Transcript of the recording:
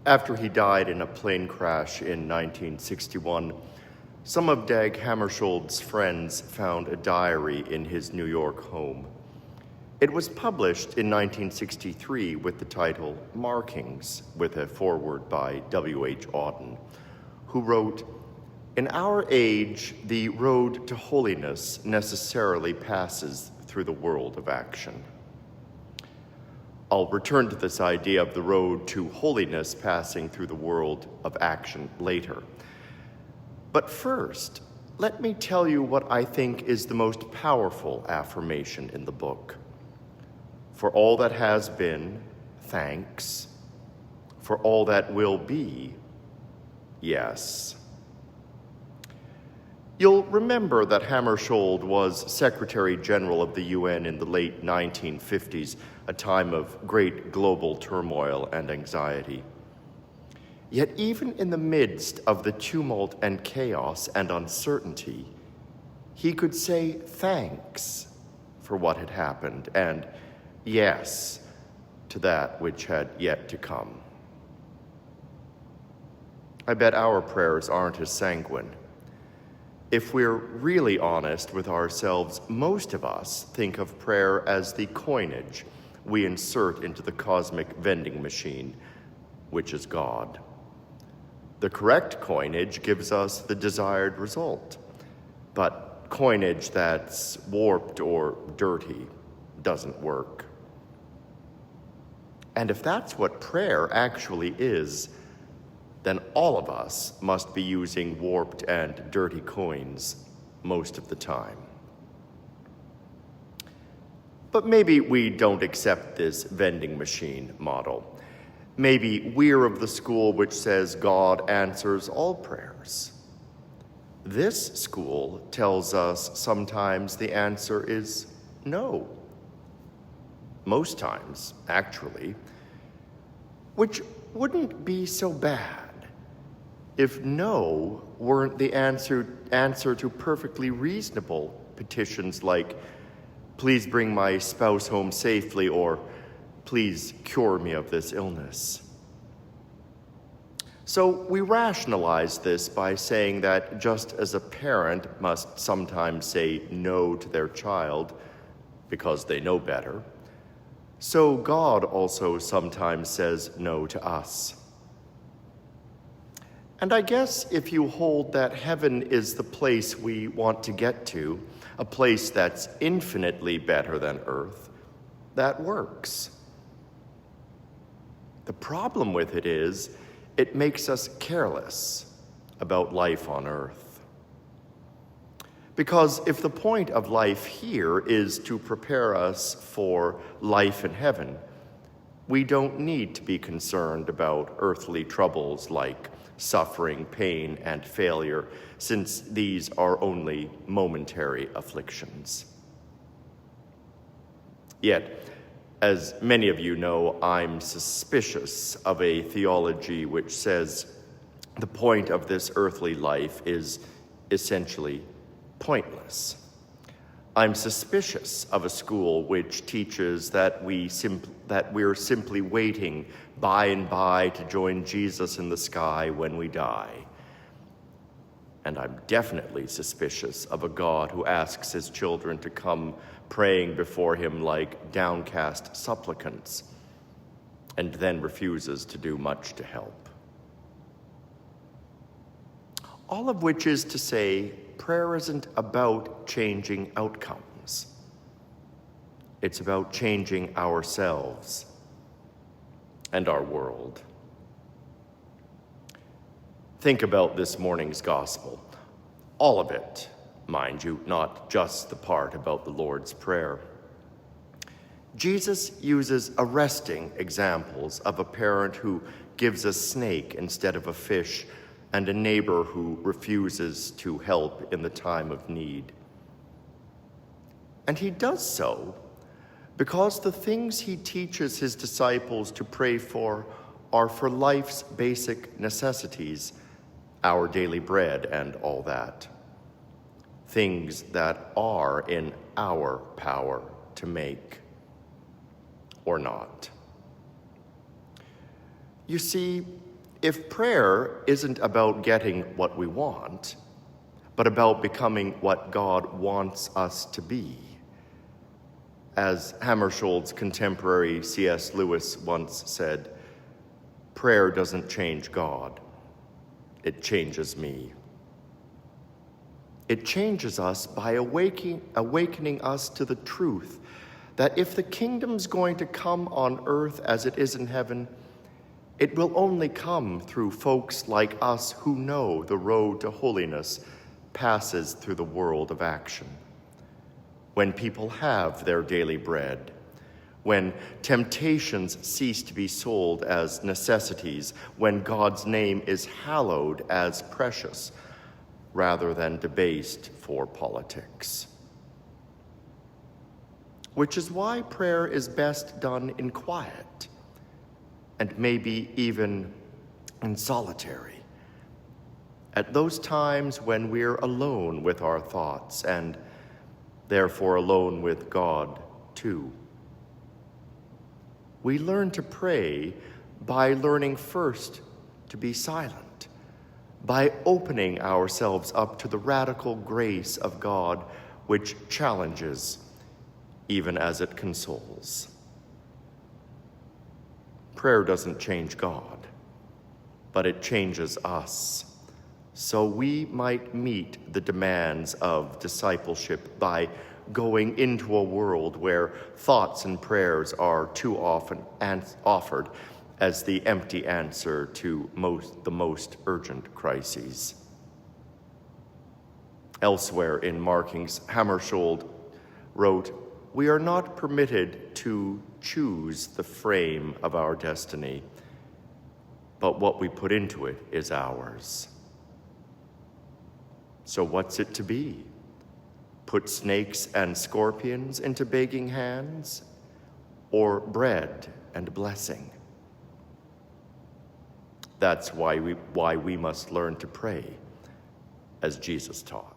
After he died in a plane crash in 1961, some of Dag Hammarskjöld's friends found a diary in his New York home. It was published in 1963 with the title Markings, with a foreword by W.H. Auden, who wrote, "In our age, the road to holiness necessarily passes through the world of action." I'll return to this idea of the road to holiness passing through the world of action later. But first, let me tell you what I think is the most powerful affirmation in the book. For all that has been, thanks. For all that will be, yes. You'll remember that Hammarskjöld was Secretary General of the UN in the late 1950s, a time of great global turmoil and anxiety. Yet even in the midst of the tumult and chaos and uncertainty, he could say thanks for what had happened and yes to that which had yet to come. I bet our prayers aren't as sanguine. If we're really honest with ourselves, most of us think of prayer as the coinage we insert into the cosmic vending machine, which is God. The correct coinage gives us the desired result, but coinage that's warped or dirty doesn't work. And if that's what prayer actually is, then all of us must be using warped and dirty coins most of the time. But maybe we don't accept this vending machine model. Maybe we're of the school which says God answers all prayers. This school tells us sometimes the answer is no. Most times, actually, which wouldn't be so bad if no weren't the answer to perfectly reasonable petitions like, "Please bring my spouse home safely," or "Please cure me of this illness." So we rationalize this by saying that just as a parent must sometimes say no to their child because they know better, so God also sometimes says no to us. And I guess if you hold that heaven is the place we want to get to, a place that's infinitely better than earth, that works. The problem with it is, it makes us careless about life on earth. Because if the point of life here is to prepare us for life in heaven, we don't need to be concerned about earthly troubles like suffering, pain, and failure, since these are only momentary afflictions. Yet, as many of you know, I'm suspicious of a theology which says the point of this earthly life is essentially pointless. I'm suspicious of a school which teaches that we're simply waiting by and by to join Jesus in the sky when we die. And I'm definitely suspicious of a God who asks his children to come praying before him like downcast supplicants, and then refuses to do much to help. All of which is to say, prayer isn't about changing outcomes. It's about changing ourselves and our world. Think about this morning's gospel. All of it, mind you, not just the part about the Lord's Prayer. Jesus uses arresting examples of a parent who gives a snake instead of a fish, and a neighbor who refuses to help in the time of need. And he does so because the things he teaches his disciples to pray for are for life's basic necessities, our daily bread and all that. Things that are in our power to make or not. You see, If prayer isn't about getting what we want, but about becoming what God wants us to be, as Hammarskjöld's contemporary C.S. Lewis once said, prayer doesn't change God, it changes me. It changes us by awakening us to the truth that if the kingdom's going to come on earth as it is in heaven, it will only come through folks like us who know the road to holiness passes through the world of action. When people have their daily bread, when temptations cease to be sold as necessities, when God's name is hallowed as precious rather than debased for politics. Which is why prayer is best done in quiet, and maybe even in solitary, at those times when we're alone with our thoughts and therefore alone with God too. We learn to pray by learning first to be silent, by opening ourselves up to the radical grace of God which challenges even as it consoles. Prayer doesn't change God, but it changes us, so we might meet the demands of discipleship by going into a world where thoughts and prayers are too often offered as the empty answer to the most urgent crises. Elsewhere in Markings, Hammarskjöld wrote, "We are not permitted to choose the frame of our destiny, but what we put into it is ours." So what's it to be? Put snakes and scorpions into begging hands, or bread and blessing? That's why we must learn to pray as Jesus taught.